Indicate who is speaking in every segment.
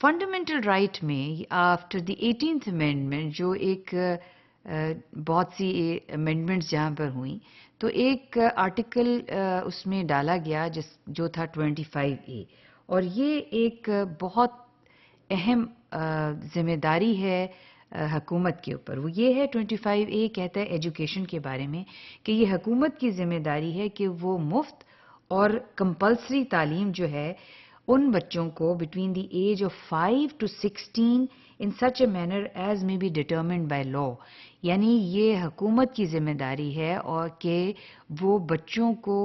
Speaker 1: Fundamental right میں after the 18th amendment جو ایک بہت سی امینڈمنٹس جہاں پر ہوئیں تو ایک آرٹیکل اس میں ڈالا گیا جو تھا 25A، اور یہ ایک بہت اہم ذمہ داری ہے حکومت کے اوپر. وہ یہ ہے 25A کہتا ہے ایجوکیشن کے بارے میں کہ یہ حکومت کی ذمہ داری ہے کہ وہ مفت اور کمپلسری تعلیم جو ہے ان بچوں کو between the age of 5 to 16 in such a manner as may be determined by law، یعنی یہ حکومت کی ذمہ داری ہے اور کہ وہ بچوں کو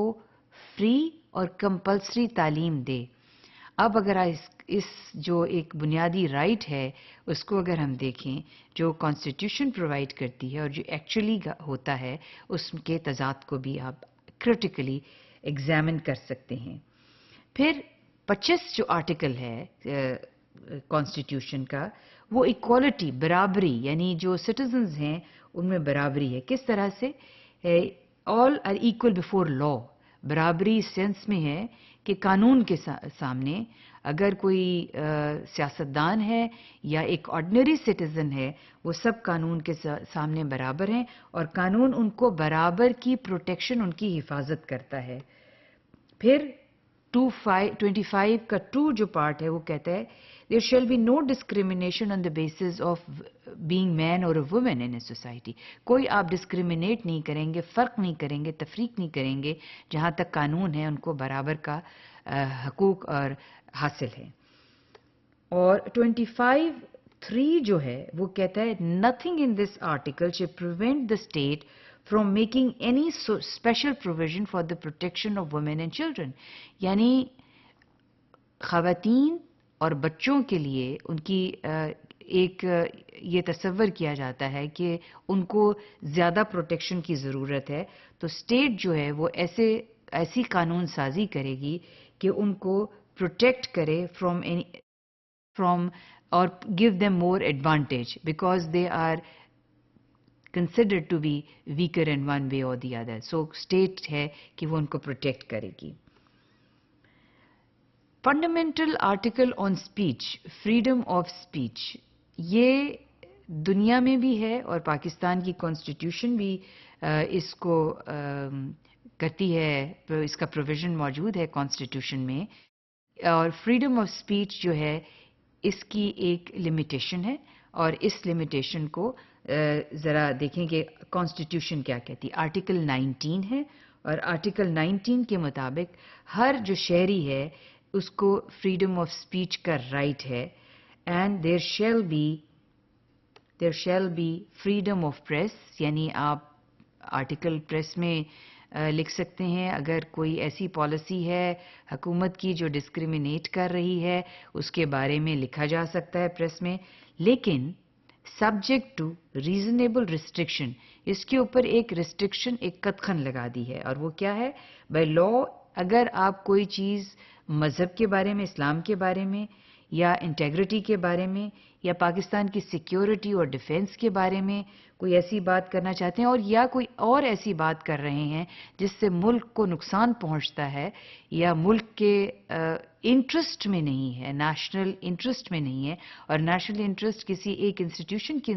Speaker 1: فری اور کمپلسری تعلیم دے. اب اگر اس جو ایک بنیادی رائٹ ہے اس کو اگر ہم دیکھیں جو کانسٹیٹیوشن پرووائڈ کرتی ہے اور جو ایکچولی ہوتا ہے اس کے تضاد کو بھی آپ کرٹیکلی ایگزامن کر سکتے ہیں. پھر 25 جو آرٹیکل ہے کانسٹیٹیوشن کا وہ ایکوالٹی، برابری، یعنی جو سٹیزنز ہیں ان میں برابری ہے. کس طرح سے؟ آل آر ایکول بیفور لا. برابری سینس میں ہے کہ قانون کے سامنے اگر کوئی سیاستدان ہے یا ایک آرڈنری سٹیزن ہے وہ سب قانون کے سامنے برابر ہیں اور قانون ان کو برابر کی پروٹیکشن، ان کی حفاظت کرتا ہے. پھر 25 کا 2 جو پارٹ ہے وہ کہتا ہے there shall be no discrimination on the basis of being man or a woman in a society. کوئی آپ ڈسکریمنیٹ نہیں کریں گے، فرق نہیں کریں گے، تفریق نہیں کریں گے. جہاں تک قانون ہے ان کو برابر کا حقوق اور حاصل ہے. اور 25(3) جو ہے وہ کہتا ہے nothing in this article shall prevent the state from making any special provision for the protection of women and children. یعنی خواتین اور بچوں کے لیے ان کی ایک یہ تصور کیا جاتا ہے کہ ان کو زیادہ پروٹیکشن کی ضرورت ہے تو اسٹیٹ جو ہے وہ ایسی قانون سازی کرے گی کہ ان کو پروٹیکٹ کرے فرام اور give them more advantage because they are considered to be weaker in one way or the other. So state ہے کہ وہ ان کو پروٹیکٹ کرے گی. Fundamental article on speech, freedom of speech, یہ دنیا میں بھی ہے اور پاکستان کی کانسٹیٹیوشن بھی اس کو کرتی ہے، اس کا پروویژن موجود ہے کانسٹیٹیوشن میں. اور فریڈم آف اسپیچ جو ہے اس کی ایک لمیٹیشن ہے اور اس لمیٹیشن کو ذرا دیکھیں کہ کانسٹیٹیوشن کیا کہتی ہے. آرٹیکل 19 ہے اور آرٹیکل 19 کے مطابق ہر جو شہری ہے اس کو فریڈم آف اسپیچ کا رائٹ ہے. And there shall be freedom of press, یعنی آپ آرٹیکل پریس میں لکھ سکتے ہیں اگر کوئی ایسی پالیسی ہے حکومت کی جو ڈسکریمنیٹ کر رہی ہے اس کے بارے میں لکھا جا سکتا ہے پریس میں، لیکن سبجیکٹ ٹو ریزنیبل ریسٹرکشن. اس کے اوپر ایک ریسٹرکشن، ایک قدغن لگا دی ہے اور وہ کیا ہے؟ بائی لا اگر آپ کوئی چیز مذہب کے بارے میں، اسلام کے بارے میں یا انٹیگریٹی کے بارے میں یا پاکستان کی سیکیورٹی اور ڈیفنس کے بارے میں کوئی ایسی بات کرنا چاہتے ہیں اور یا کوئی اور ایسی بات کر رہے ہیں جس سے ملک کو نقصان پہنچتا ہے یا ملک کے انٹرسٹ میں نہیں ہے، نیشنل انٹرسٹ میں نہیں ہے، اور نیشنل انٹرسٹ کسی ایک انسٹیٹیوشن کی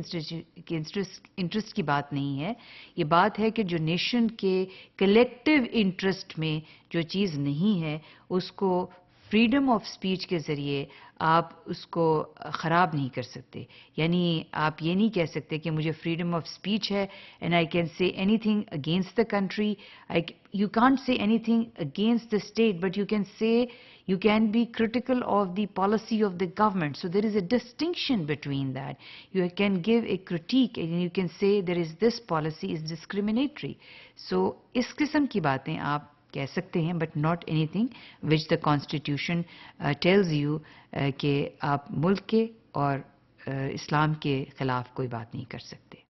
Speaker 1: انٹرسٹ کی بات نہیں ہے، یہ بات ہے کہ جو نیشن کے کلیکٹیو انٹرسٹ میں جو چیز نہیں ہے اس کو فریڈم آف اسپیچ کے ذریعے آپ اس کو خراب نہیں کر سکتے. یعنی آپ یہ نہیں کہہ سکتے کہ مجھے فریڈم آف اسپیچ ہے and I can say any thing against the country. You can't say any thing against the state but you can be critical of the policy of the government. So there is a distinction between that. You can give a critique and you can say there is this policy is discriminatory. So اس قسم کی باتیں آپ کہہ سکتے ہیں but not anything which the constitution tells you کہ آپ ملک کے اور اسلام کے خلاف کوئی بات نہیں کر سکتے.